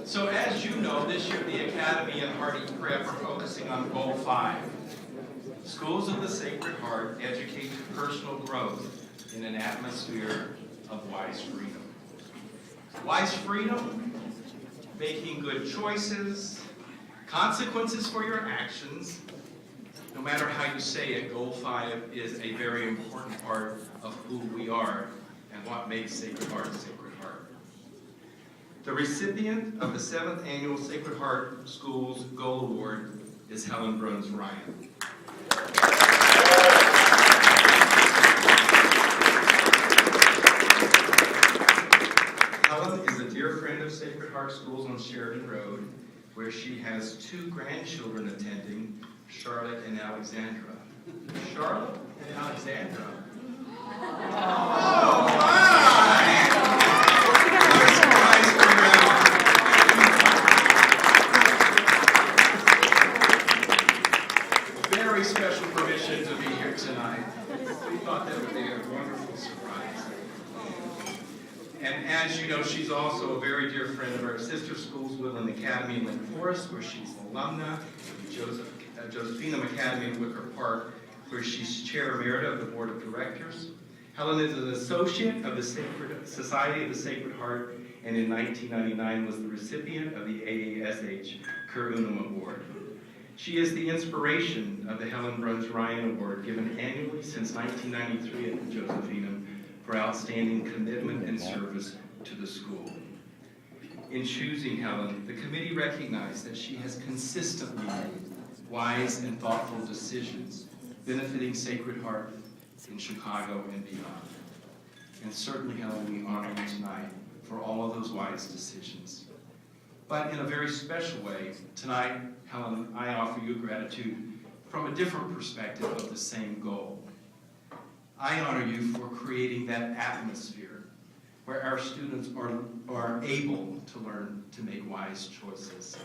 So as you know, this year the Academy and Hardy Prep are focusing on Goal 5. Schools of the Sacred Heart educate to personal growth in an atmosphere of wise freedom. Wise freedom, making good choices, consequences for your actions. No matter how you say it, Goal 5 is a very important part of who we are and what makes Sacred Heart Sacred Heart. The recipient of the 7th Annual Sacred Heart Schools Goal Award is Helen Bruns Ryan. Helen is a dear friend of Sacred Heart Schools on Sheridan Road, where she has 2 grandchildren attending, Charlotte and Alexandra. Charlotte and Alexandra? Oh, my! What a surprise for you. Very special permission to be here tonight. We thought that would be a wonderful surprise. And as you know, she's also a very dear friend of our sister schools, Woodland Academy in Lake Forest, where she's an alumna, Josephinum Academy in Wicker Park, where she's chair emerita of the board of directors. Helen is an associate of the Society of the Sacred Heart, and in 1999 was the recipient of the AASH Cur Unum Award. She is the inspiration of the Helen Bruns Ryan Award, given annually since 1993 at the Josephinum for outstanding commitment and service to the school. In choosing Helen, the committee recognized that she has consistently made wise and thoughtful decisions benefiting Sacred Heart in Chicago and beyond. And certainly, Helen, we honor you tonight for all of those wise decisions. But in a very special way, tonight, Helen, I offer you gratitude from a different perspective of the same goal. I honor you for creating that atmosphere where our students are able to learn to make wise choices.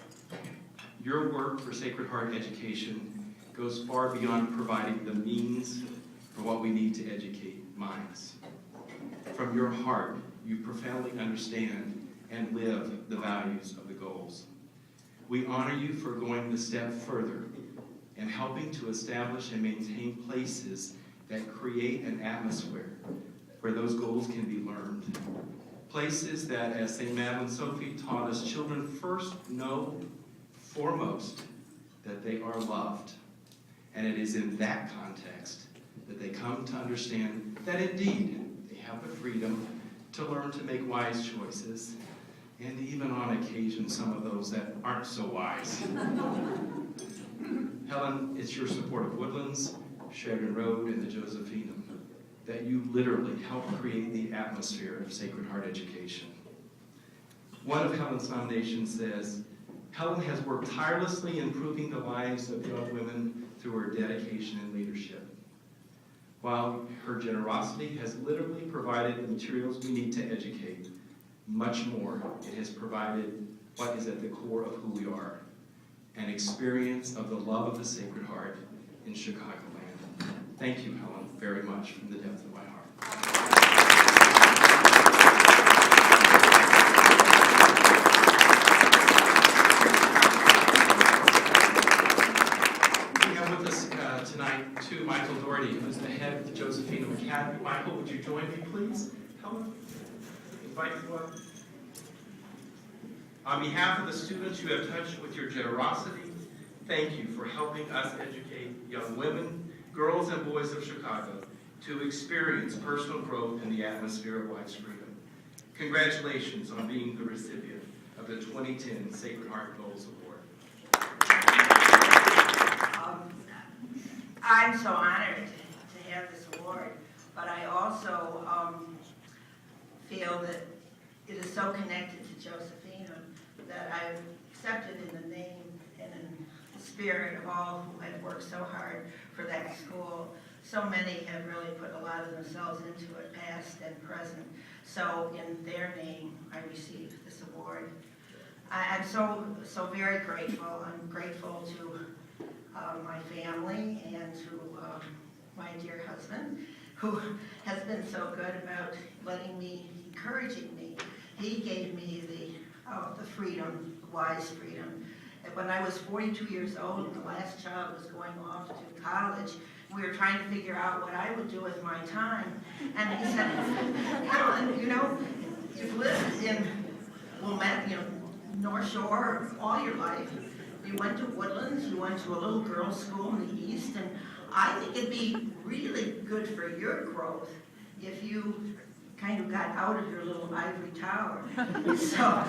Your work for Sacred Heart education goes far beyond providing the means for what we need to educate minds. From your heart, you profoundly understand and live the values of the goals. We honor you for going the step further and helping to establish and maintain places that create an atmosphere where those goals can be learned. Places that, as St. Madeleine Sophie taught us, children first know foremost that they are loved. And it is in that context that they come to understand that indeed they have the freedom to learn to make wise choices, and even on occasion some of those that aren't so wise. Helen, it's your support of Woodlands, Sheridan Road, and the Josephinum that you literally help create the atmosphere of Sacred Heart education. One of Helen's nominations says, Helen has worked tirelessly improving the lives of young women through her dedication and leadership. While her generosity has literally provided the materials we need to educate, much more, it has provided what is at the core of who we are, an experience of the love of the Sacred Heart in Chicagoland. Thank you, Helen, very much from the depth of my heart. Tonight to Michael Doherty, who is the head of the Josephinum Academy. Michael, would you join me, please? Helen, invite you up. On behalf of the students you have touched with your generosity, thank you for helping us educate young women, girls, and boys of Chicago to experience personal growth in the atmosphere of wise freedom. Congratulations on being the recipient of the 2010 Sacred Heart Goals Award. I'm so honored to have this award, but I also feel that it is so connected to Josephinum that I've accepted in the name and in the spirit of all who have worked so hard for that school. So many have really put a lot of themselves into it, past and present. So in their name, I received this award. I'm so very grateful. I'm grateful to my family and to my dear husband, who has been so good about encouraging me he gave me the freedom, wise freedom. And when I was 42 years old, and the last child was going off to college, we were trying to figure out what I would do with my time. And he said, Helen, you've lived in Wilmette, North Shore all your life. You went to Woodlands, you went to a little girls' school in the East, and I think it'd be really good for your growth if you kind of got out of your little ivory tower. So,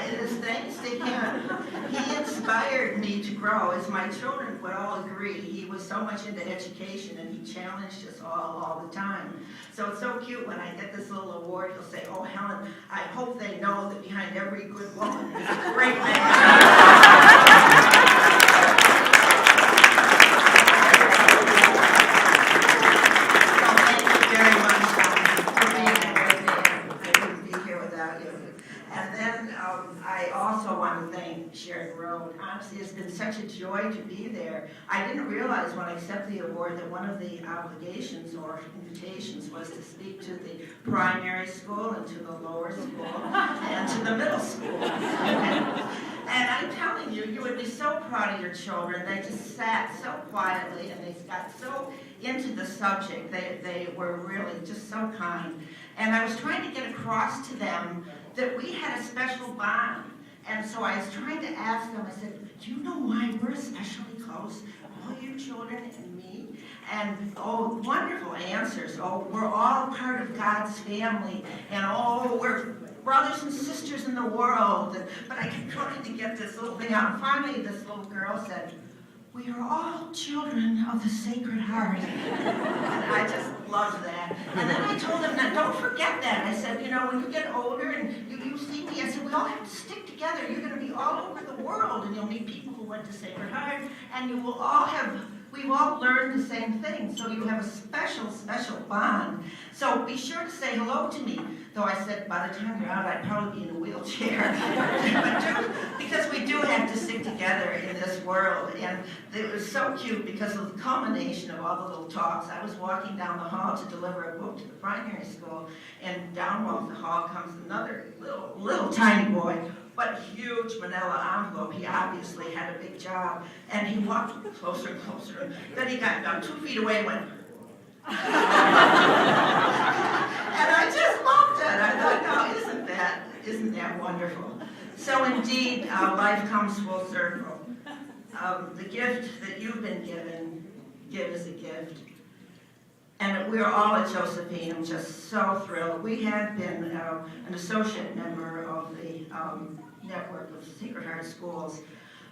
it is thanks to him. He inspired me to grow, as my children would all agree. He was so much into education, and he challenged us all the time. So it's so cute when I get this little award, he'll say, oh, Helen, I hope they know that behind every good woman is a great man. I also want to thank Sharon Road. Honestly, it's been such a joy to be there. I didn't realize when I accepted the award that one of the obligations or invitations was to speak to the primary school and to the lower school and to the middle school. And I'm telling you, you would be so proud of your children. They just sat so quietly and they got so into the subject. They were really just so kind. And I was trying to get across to them that we had a special bond. And so I was trying to ask them, I said, do you know why we're especially close, all you children and me? And, oh, wonderful answers. Oh, we're all part of God's family. And, oh, we're brothers and sisters in the world. But I kept trying to get this little thing out. And finally, this little girl said, we are all children of the Sacred Heart. And I just loved that. And then I told them, now don't forget that. I said, when you get older and you see me, I said, we all have to stick together. You're going to be all over the world, and you'll meet people who went to Sacred Heart, and you will all we've all learned the same thing. So you have a special, special bond. So be sure to say hello to me. Though I said, by the time you're out, I'd probably be in a wheelchair. Because we do have to stick together in this world. And it was so cute because of the culmination of all the little talks. I was walking down the hall to deliver a book to the primary school, and down the hall comes another little tiny boy, but huge manila envelope. He obviously had a big job. And he walked closer and closer. Then he got about 2 feet away and went, and I just loved it. I thought, no, isn't that wonderful? So indeed, life comes full circle. The gift that you've been given, give as a gift. And we're all at Josephine. I'm just so thrilled. We have been an associate member of the network of Sacred Heart Schools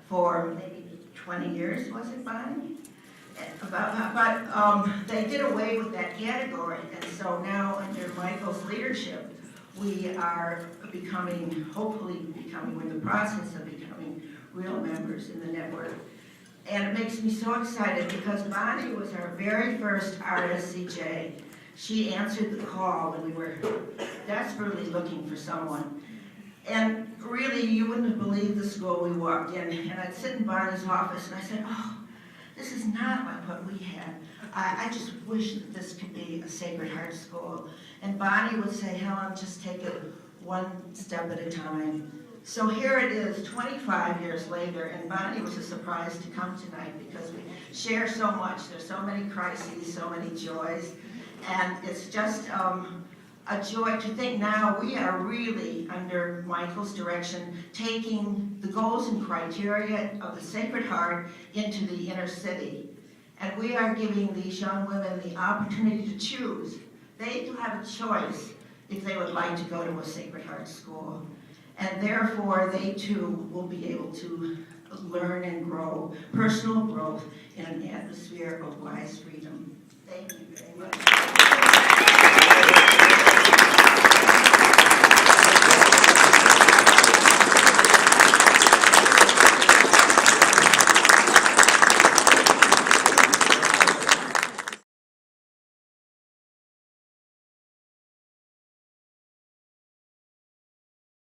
for maybe 20 years, was it, Bonnie? But they did away with that category, and so now under Michael's leadership, we are hopefully becoming, we're in the process of becoming real members in the network. And it makes me so excited because Bonnie was our very first RSCJ. She answered the call when we were desperately looking for someone. And really, you wouldn't have believed the school we walked in. And I'd sit in Bonnie's office and I said, oh, this is not like what we had. I just wish that this could be a Sacred Heart school. And Bonnie would say, Helen, just take it one step at a time. So here it is, 25 years later, and Bonnie was a surprise to come tonight because we share so much. There's so many crises, so many joys, and it's just a joy to think now we are really, under Michael's direction, taking the goals and criteria of the Sacred Heart into the inner city. And we are giving these young women the opportunity to choose. They do have a choice if they would like to go to a Sacred Heart school. And therefore, they too will be able to learn and grow, personal growth in an atmosphere of wise freedom. Thank you very much.